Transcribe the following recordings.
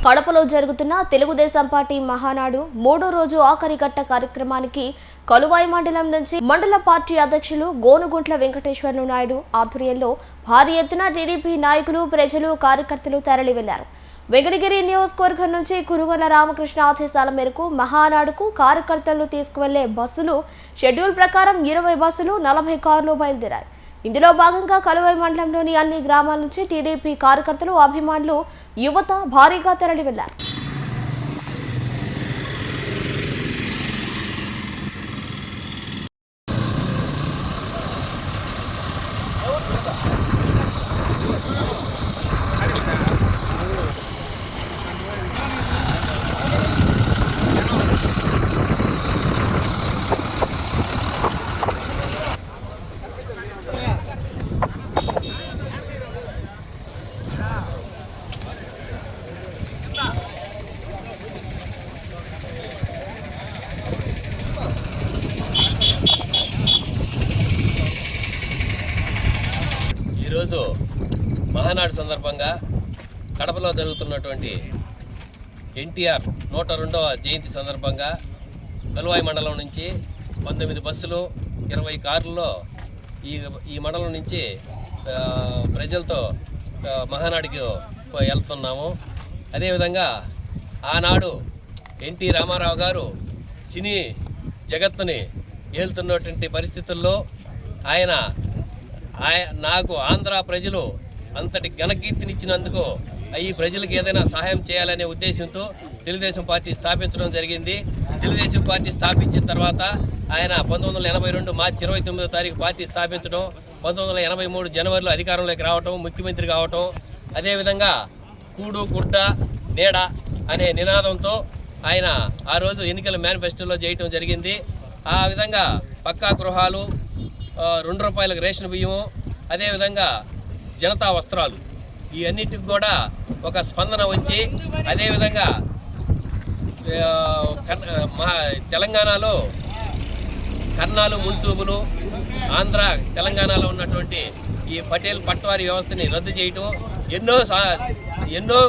కడపలో జరుగుతున్న తెలుగుదేశం పార్టీ మహానాడు మూడో రోజు ఆఖరి ఘట్ట కార్యక్రమానికి కలువాయి మండలం నుంచి మండల పార్టీ అధ్యక్షులు గోనుగుంట్ల వెంకటేశ్వర్లు నాయుడు ఆధ్వర్యంలో భారీ ఎత్తున టీడీపీ నాయకులు, ప్రజలు, కార్యకర్తలు తరలి వెళ్లారు. వెంకటగిరి నియోజకవర్గం నుంచి కురుగొండ రామకృష్ణ ఆదేశాల మేరకు మహానాడుకు కార్యకర్తలు తీసుకువెళ్లే బస్సులు షెడ్యూల్ ప్రకారం 20 బస్సులు, 40 కార్లు బయలుదేరాయి. ఇందులో భాగంగా కలువాయి మండలంలోని అన్ని గ్రామాల నుంచి టీడీపీ కార్యకర్తలు, అభిమానులు, యువత భారీగా తరలి వెళ్లారు. ఈరోజు మహానాడు సందర్భంగా కడపలో జరుగుతున్నటువంటి ఎన్టీఆర్ 102వ జయంతి సందర్భంగా కలువాయి మండలం నుంచి 19 బస్సులు, 20 కార్లలో ఈ మండలం నుంచి ప్రజలతో మహానాడుకి వెళ్తున్నాము. అదేవిధంగా ఆనాడు ఎన్టీ రామారావు గారు సినీ జగత్తుని ఏలుతున్నటువంటి పరిస్థితుల్లో నాకు ఆంధ్ర ప్రజలు అంతటి ఘనకీర్తినిచ్చినందుకు ఈ ప్రజలకు ఏదైనా సహాయం చేయాలనే ఉద్దేశంతో తెలుగుదేశం పార్టీ స్థాపించడం జరిగింది. తెలుగుదేశం పార్టీ స్థాపించిన తర్వాత ఆయన 1982 మార్చి 29వ తారీఖు పార్టీ స్థాపించడం, 1983 జనవరిలో అధికారంలోకి రావటం, ముఖ్యమంత్రి కావటం, అదేవిధంగా కూడు గుడ్డ నీడ అనే నినాదంతో ఆయన ఆ రోజు ఎన్నికల మేనిఫెస్టోలో చేయటం జరిగింది. ఆ విధంగా పక్కా గృహాలు, ₹2 రేషన్ బియ్యము, అదేవిధంగా జనతా వస్త్రాలు, ఈ అన్నిటికి కూడా ఒక స్పందన వచ్చి, అదేవిధంగా తెలంగాణలో కర్నాలు, మున్సూబులు, ఆంధ్ర తెలంగాణలో ఉన్నటువంటి ఈ పటేల్ పట్వారీ వ్యవస్థని రద్దు చేయటం, ఎన్నో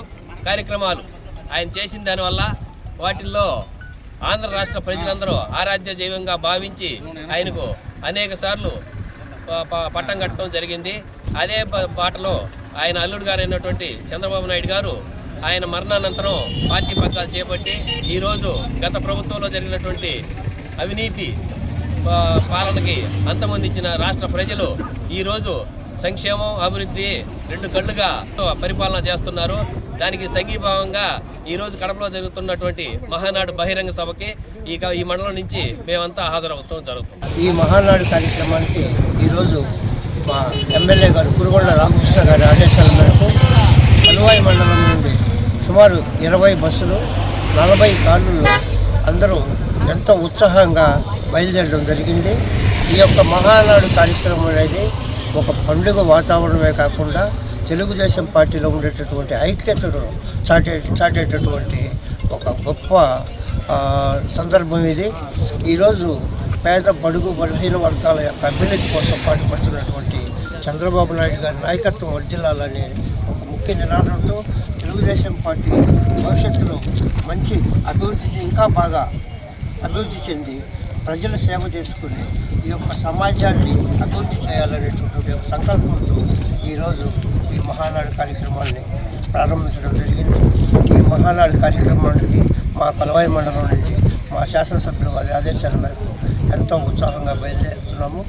కార్యక్రమాలు ఆయన చేసిన దానివల్ల వాటిల్లో ఆంధ్ర రాష్ట్ర ప్రజలందరూ ఆరాధ్య దైవంగా భావించి ఆయనకు అనేక సార్లు పట్టం కట్టడం జరిగింది. అదే బాటలో ఆయన అల్లుడు గారు అయినటువంటి చంద్రబాబు నాయుడు గారు ఆయన మరణానంతరం పార్టీ పగ్గాలు చేపట్టి ఈరోజు గత ప్రభుత్వంలో జరిగినటువంటి అవినీతి పాలనకి అంతమొందించిన రాష్ట్ర ప్రజలు ఈరోజు సంక్షేమం, అభివృద్ధి రెండు కళ్ళుగా పరిపాలన చేస్తున్నారు. దానికి సంఘీభావంగా ఈరోజు కడపలో జరుగుతున్నటువంటి మహానాడు బహిరంగ సభకి ఈ మండలం నుంచి మేమంతా హాజరవుతాం జరుగుతుంది. ఈ మహానాడు కార్యక్రమానికి ఈరోజు మా ఎమ్మెల్యే గారు కురుగొండ రామకృష్ణ గారి ఆదేశాల మేరకు కలువాయి మండలం నుండి సుమారు 20 బస్సులు, 40 కార్లలో అందరూ ఎంతో ఉత్సాహంగా బయలుదేరడం జరిగింది. ఈ యొక్క మహానాడు కార్యక్రమం అనేది ఒక పండుగ వాతావరణమే కాకుండా తెలుగుదేశం పార్టీలో ఉండేటటువంటి ఐక్యతను చాటేటటువంటి ఒక గొప్ప సందర్భం ఇది. ఈరోజు పేద, బడుగు, బలహీన వర్గాల యొక్క అభ్యున్నతి కోసం పాటుపడుతున్నటువంటి చంద్రబాబు నాయుడు గారి నాయకత్వం వర్ధిల్లాలనే ఒక ముఖ్య నినాదంతో తెలుగుదేశం పార్టీ భవిష్యత్తులో మంచి ఇంకా బాగా అభివృద్ధి చెంది ప్రజల సేవ చేసుకుని ఈ యొక్క సమాజాన్ని అభివృద్ధి చేయాలనేటువంటి ఒక సంకల్పంతో ఈరోజు ఈ మహానాడు కార్యక్రమాన్ని ప్రారంభించడం జరిగింది. ఈ మహానాడు కార్యక్రమానికి మా కలువాయి మండలం నుంచి మా శాసనసభ్యుల వారి ఆదేశాల మేరకు ఎంతో ఉత్సాహంగా బయలుదేరుతున్నాము.